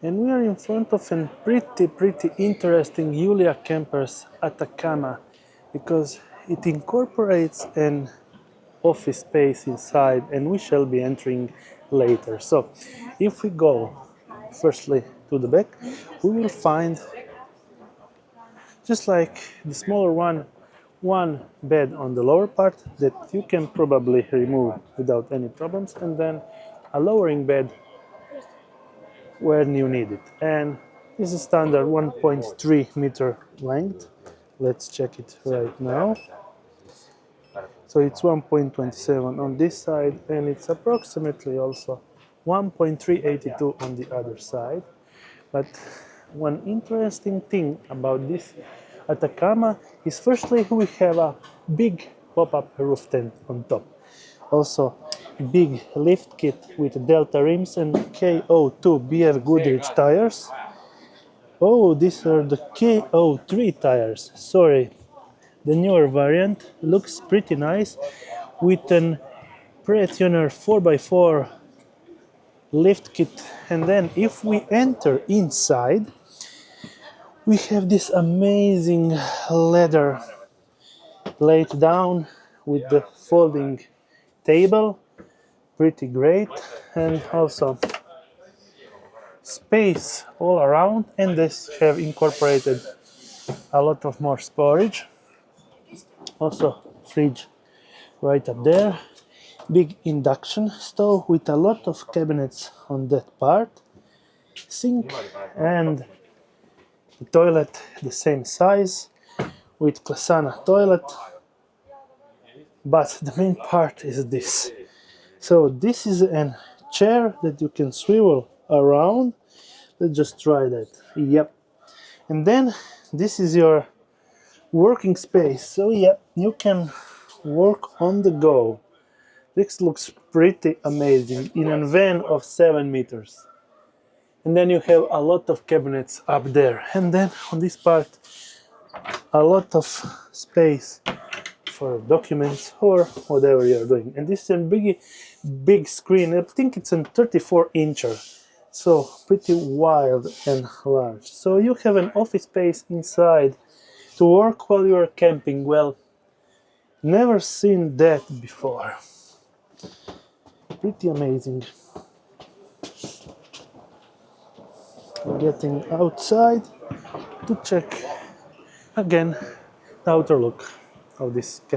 And we are in front of a pretty interesting Julia Campers Atacama, because it incorporates an office space inside, and we shall be entering later. So if we go firstly to the back, we will find, just like the smaller one bed on the lower part that you can probably remove without any problems, and then a lowering bed when you need it. And this is standard 1.3 meter length. Let's check it right now. So it's 1.27 on this side, and it's approximately also 1.382 on the other side. But one interesting thing about this Atacama is, firstly, we have a big pop-up roof tent on top. Also, big lift kit with Delta rims and KO2 BF Goodrich tires. Oh, these are the KO3 tires. Sorry, the newer variant looks pretty nice with an pre-tuner 4x4 lift kit. And then if we enter inside, we have this amazing leather laid down with the folding table, pretty great, and also space all around, and this have incorporated a lot of more storage. Also fridge right up there, big induction stove with a lot of cabinets on that part, sink, and the toilet the same size with Klasana toilet. But the main part is this. So this is a chair that you can swivel around. Let's just try that. Yep. And then this is your working space. So yep, you can work on the go. This looks pretty amazing in a van of 7 meters. And then you have a lot of cabinets up there. And then on this part, a lot of space for documents or whatever you're doing. And this is a big screen. I think it's a 34-incher. So pretty wild and large. So you have an office space inside to work while you're camping. Well, never seen that before. Pretty amazing. Getting outside to check again the outer look of this camper.